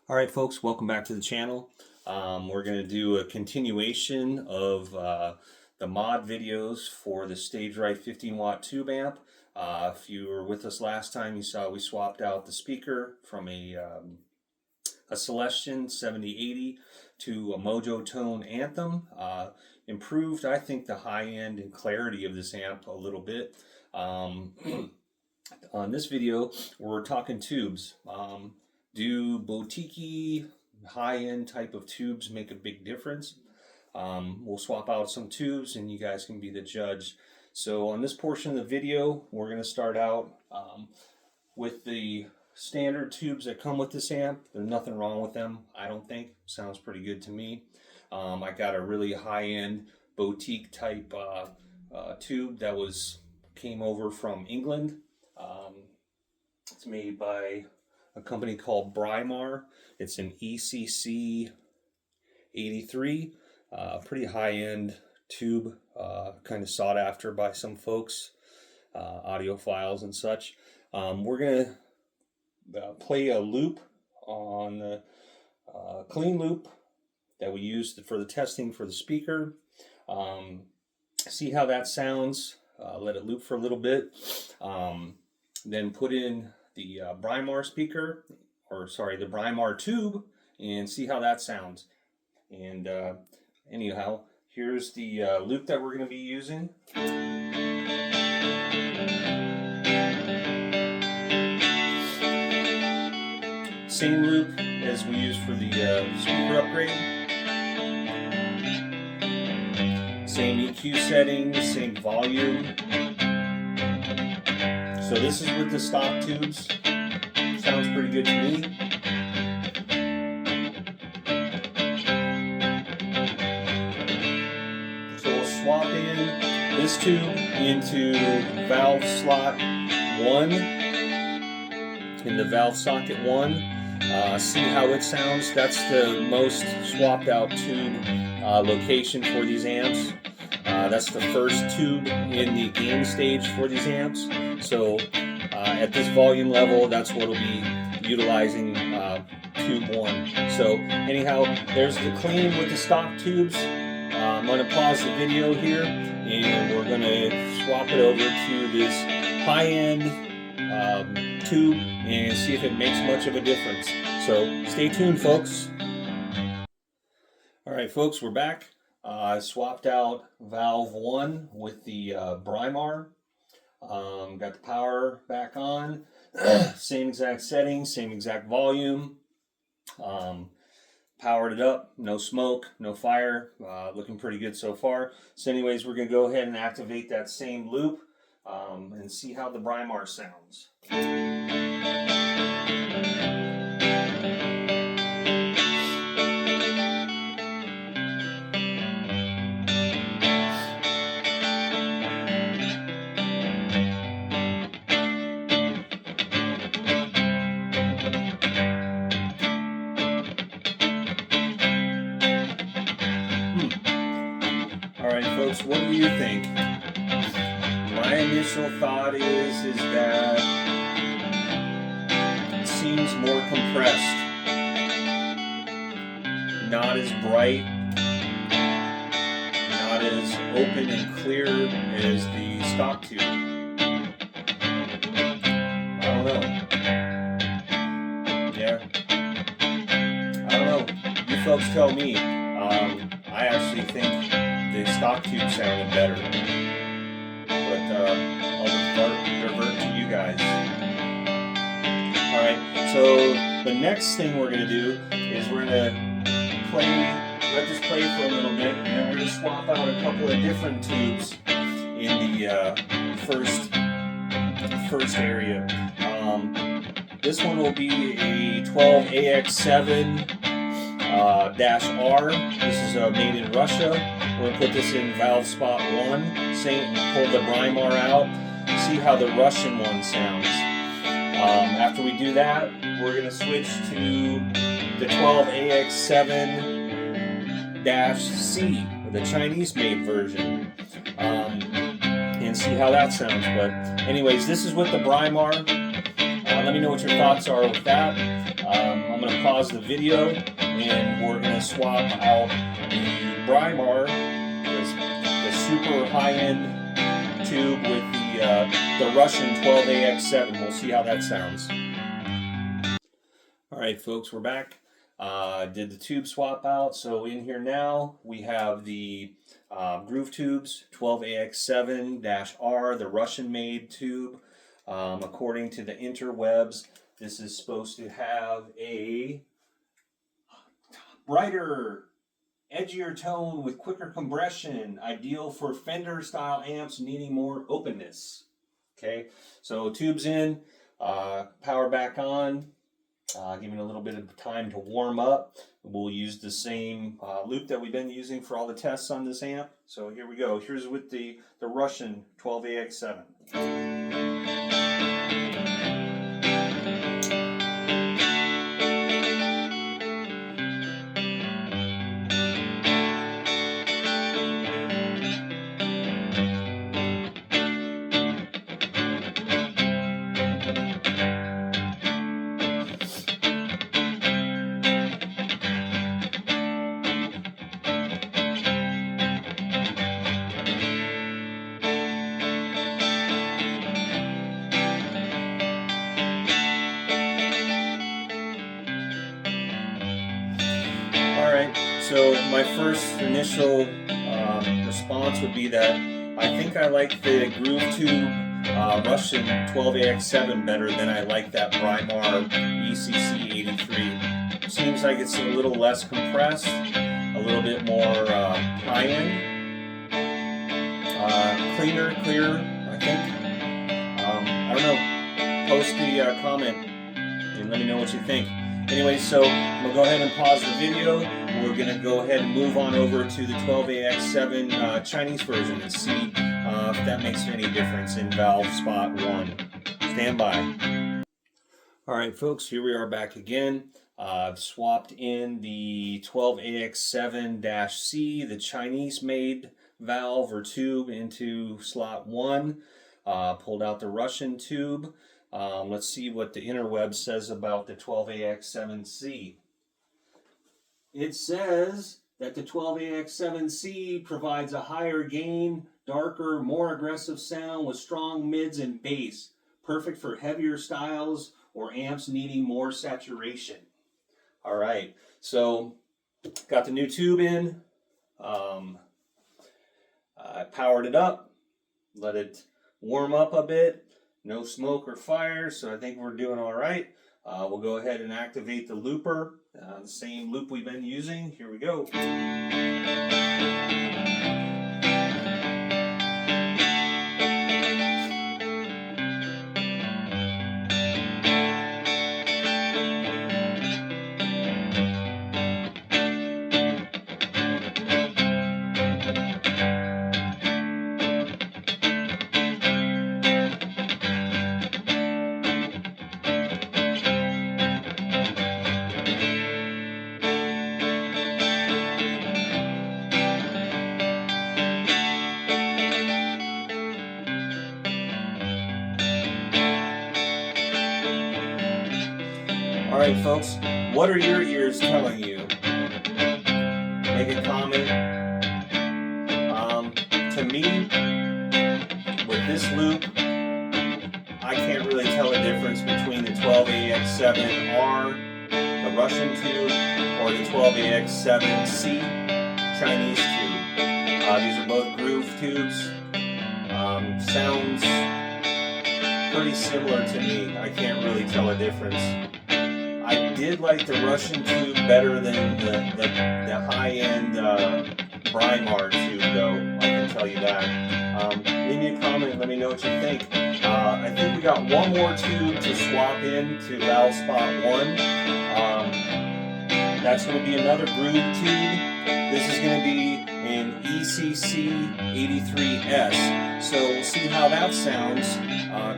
All right, folks, welcome back to the channel. We're going to do a continuation of the mod videos for the StageRight 15-watt tube amp. If you were with us last time, you saw we swapped out the speaker from a Celestion 7080 to a Mojo Tone Anthem. Improved, I think, the high end and clarity of this amp a little bit. On this video, we're talking tubes. Do boutiquey, high-end type of tubes make a big difference? We'll swap out some tubes and you guys can be the judge. So on this portion of the video, we're going to start out with the standard tubes that come with this amp. There's nothing wrong with them, I don't think. Sounds pretty good to me. I got a really high-end boutique type tube that came over from England. It's made by a company called Brymar. It's an ECC 83, pretty high-end tube, kind of sought after by some folks, audiophiles and such. We're going to play a loop on the clean loop that we used for the testing for the speaker. See how that sounds, let it loop for a little bit, then put in the Brymar speaker, or sorry, the Brymar tube, and see how that sounds. And anyhow, here's the loop that we're going to be using. Same loop as we used for the speaker upgrade. Same EQ settings, same volume. So this is with the stock tubes. Sounds pretty good to me. So we'll swap in this tube into valve slot 1 in the valve socket 1. See how it sounds. That's the most swapped out tube location for these amps. That's the first tube in the gain stage for these amps. So at this volume level, that's what will be utilizing tube 1. So anyhow, there's the clean with the stock tubes. I'm going to pause the video here and we're going to swap it over to this high-end tube and see if it makes much of a difference. So stay tuned, folks. Alright folks, we're back. I swapped out valve 1 with the Brymar. Got the power back on. Same exact settings, same exact volume. Powered it up, no smoke, no fire. Looking pretty good so far. So anyways, we're going to go ahead and activate that same loop and see how the Brymar sounds. Alright folks, what do you think? My initial thought is that it seems more compressed, not as bright, not as open and clear as the stock tube. I don't know. Yeah. I don't know. You folks tell me. I actually think the stock tube sounded better, but I'll revert to you guys. Alright, so the next thing we're going to do is we're going to let this play for a little bit, and then we're going to swap out a couple of different tubes in the first area. This one will be a 12AX7 -R. This is made in Russia. We're going to put this in valve spot 1. Pull the Brymar out. See how the Russian one sounds. After we do that, we're going to switch to the 12AX7-C, the Chinese-made version, and see how that sounds. But anyways, this is with the Brymar. Let me know what your thoughts are with that. I'm going to pause the video, and we're going to swap out the Brimar, the super high-end tube, with the Russian 12AX7. We'll see how that sounds. All right, folks, we're back. Did the tube swap out. So in here now we have the Groove Tubes 12AX7-R, the Russian-made tube. According to the interwebs, this is supposed to have a brighter, edgier tone with quicker compression, ideal for Fender-style amps needing more openness. Okay, so tube's in, power back on. Giving a little bit of time to warm up. We'll use the same loop that we've been using for all the tests on this amp. So here we go. Here's with the Russian 12AX7. So my first initial response would be that I think I like the Groove Tube Russian 12AX7 better than I like that Brimar ECC 83. Seems like it's a little less compressed, a little bit more high-end, clearer, I think. I don't know. Post the comment and let me know what you think. Anyway, so we'll go ahead and pause the video. We're going to go ahead and move on over to the 12AX7 Chinese version and see if that makes any difference in valve spot 1. Stand by. All right, folks, here we are back again. I've swapped in the 12AX7-C, the Chinese-made valve or tube, into slot 1. Pulled out the Russian tube. Let's see what the interweb says about the 12AX7C. It says that the 12AX7C provides a higher gain, darker, more aggressive sound with strong mids and bass. Perfect for heavier styles or amps needing more saturation. All right, so got the new tube in. I powered it up, let it warm up a bit. No smoke or fire, so I think we're doing all right. We'll go ahead and activate the looper, the same loop we've been using. Here we go. All right, folks, what are your ears telling you? Make a comment. To me, with this loop, I can't really tell a difference between the 12AX7R, the Russian tube, or the 12AX7C Chinese tube. These are both groove tubes. Sounds pretty similar to me. I can't really tell a difference. I did like the Russian tube better than the high-end Brimar tube, though. I can tell you that. Leave me a comment and let me know what you think. I think we got one more tube to swap in to valve spot 1. That's going to be another groove tube. This is going to be an ECC 83S. So we'll see how that sounds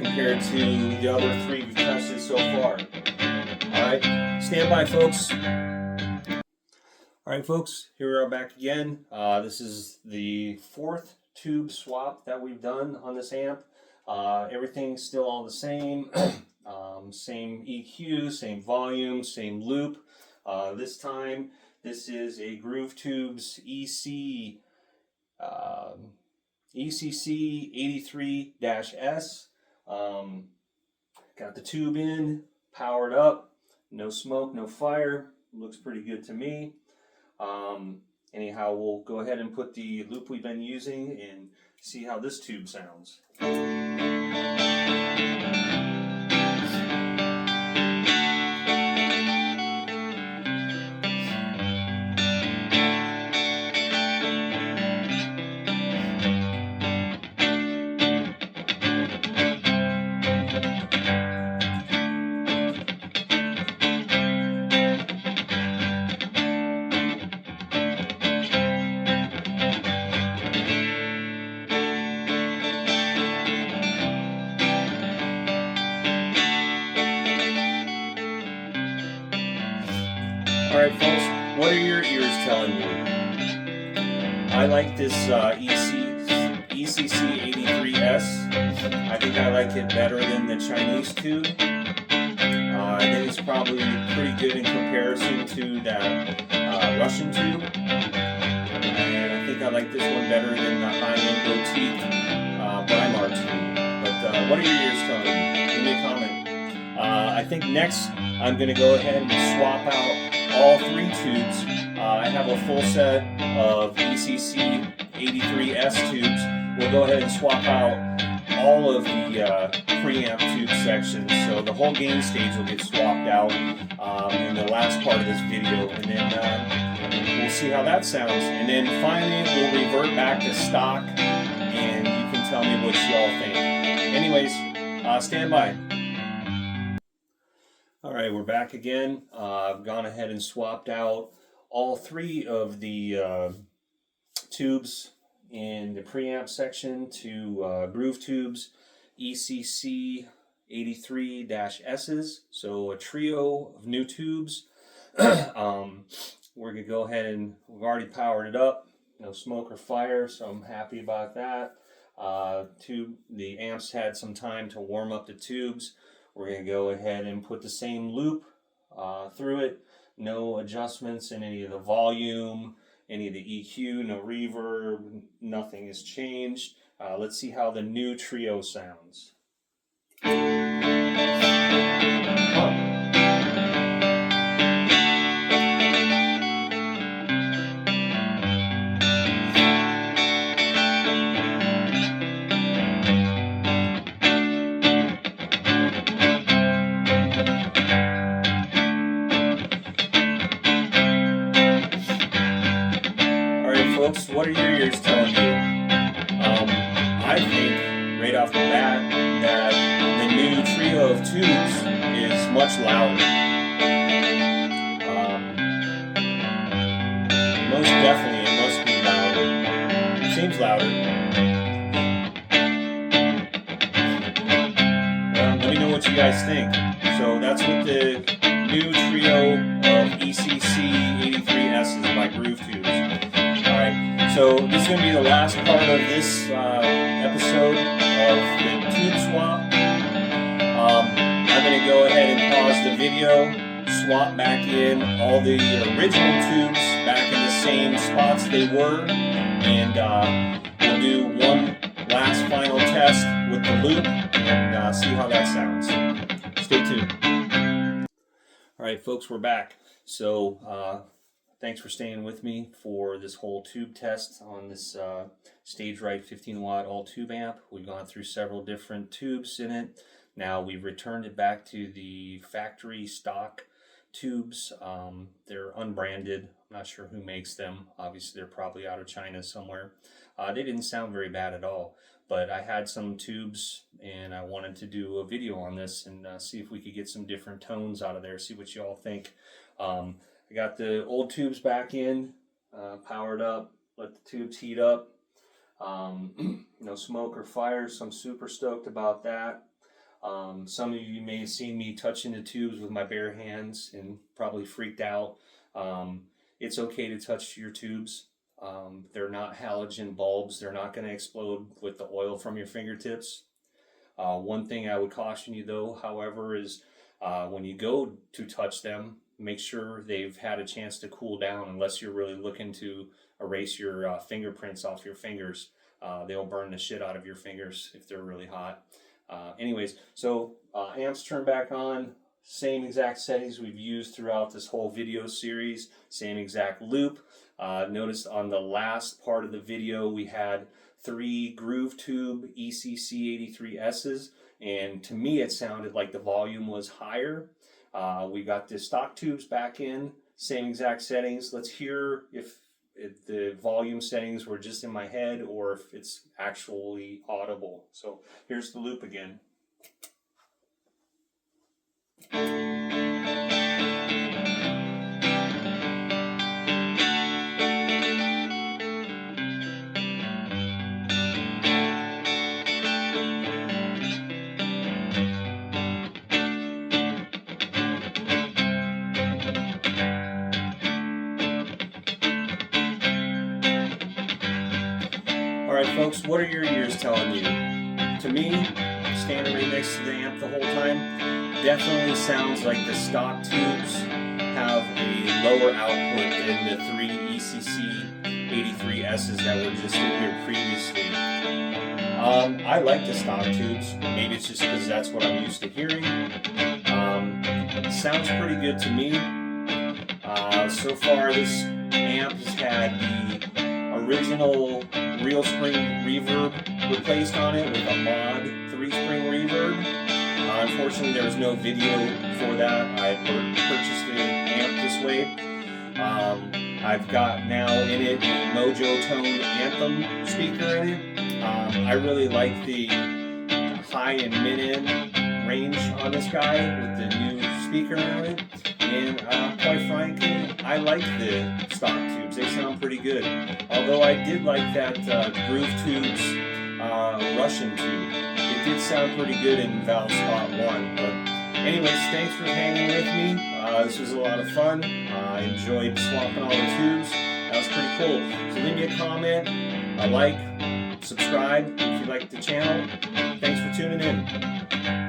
compared to the other 3 we've tested so far. Alright, stand by, folks. Alright, folks, here we are back again. This is the 4th tube swap that we've done on this amp. Everything's still all the same. Same EQ, same volume, same loop. This time, this is a Groove Tubes ECC 83-S. Got the tube in, powered up, no smoke, no fire. Looks pretty good to me. Anyhow, we'll go ahead and put the loop we've been using and see how this tube sounds. Alright folks, what are your ears telling you? I like this ECC 83S. I think I like it better than the Chinese tube. I think it's probably pretty good in comparison to that Russian tube. And I think I like this one better than the high-end botique Weimar tube. But what are your ears telling you? Leave me a comment. I think next I'm going to go ahead and swap out all three tubes. I have a full set of ECC 83S tubes. We'll go ahead and swap out all of the preamp tube sections. So the whole gain stage will get swapped out in the last part of this video. And then we'll see how that sounds. And then finally we'll revert back to stock and you can tell me what y'all think. Anyways, stand by. Alright, we're back again. I've gone ahead and swapped out all three of the tubes in the preamp section to Groove Tubes ECC 83-S's. So a trio of new tubes. We're going to go ahead and we've already powered it up. No smoke or fire, so I'm happy about that. The amps had some time to warm up the tubes. We're going to go ahead and put the same loop through it. No adjustments in any of the volume, any of the EQ, no reverb, nothing has changed. Let's see how the new trio sounds. Folks, what are your ears telling you? I think, right off the bat, that the new trio of tubes is much louder. Most definitely, it must be louder. It seems louder. Let me know what you guys think. So that's what the new trio of ECC 83S's by Groove Tubes. So this is going to be the last part of this episode of the tube swap. I'm going to go ahead and pause the video, swap back in all the original tubes back in the same spots they were, and we'll do one last final test with the loop and see how that sounds. Stay tuned. Alright folks, we're back. So thanks for staying with me for this whole tube test on this StageRight 15-watt all-tube amp. We've gone through several different tubes in it. Now we've returned it back to the factory stock tubes. They're unbranded. I'm not sure who makes them. Obviously they're probably out of China somewhere. They didn't sound very bad at all. But I had some tubes and I wanted to do a video on this and see if we could get some different tones out of there, see what you all think. I got the old tubes back in, powered up, let the tubes heat up. No smoke or fire, so I'm super stoked about that. Some of you may have seen me touching the tubes with my bare hands and probably freaked out. It's okay to touch your tubes. They're not halogen bulbs. They're not going to explode with the oil from your fingertips. One thing I would caution you though, however, is when you go to touch them, make sure they've had a chance to cool down, unless you're really looking to erase your fingerprints off your fingers. They'll burn the shit out of your fingers if they're really hot. Anyways, so amps turned back on, same exact settings we've used throughout this whole video series, same exact loop. Notice on the last part of the video we had 3 groove tube ECC 83S's, and to me it sounded like the volume was higher. We got the stock tubes back in, same exact settings. Let's hear if the volume settings were just in my head or if it's actually audible. So here's the loop again. Alright folks, what are your ears telling you? To me, standing right next to the amp the whole time, definitely sounds like the stock tubes have a lower output than the 3 ECC 83S's that were just in here previously. I like the stock tubes. Maybe it's just because that's what I'm used to hearing. Sounds pretty good to me. So far this amp has had the original real spring reverb replaced on it with a mod 3-spring reverb. Unfortunately there was no video for that. I purchased the amp this way. I've got now in it the Mojo Tone Anthem speaker in it. I really like the high and mid-end range on this guy with the new speaker on it. And quite frankly, I like the stock tubes. They sound pretty good. Although I did like that Groove Tubes Russian tube. It did sound pretty good in valve spot 1. But anyways, thanks for hanging with me. This was a lot of fun. I enjoyed swapping all the tubes. That was pretty cool. So leave me a comment, a like, subscribe if you like the channel. Thanks for tuning in.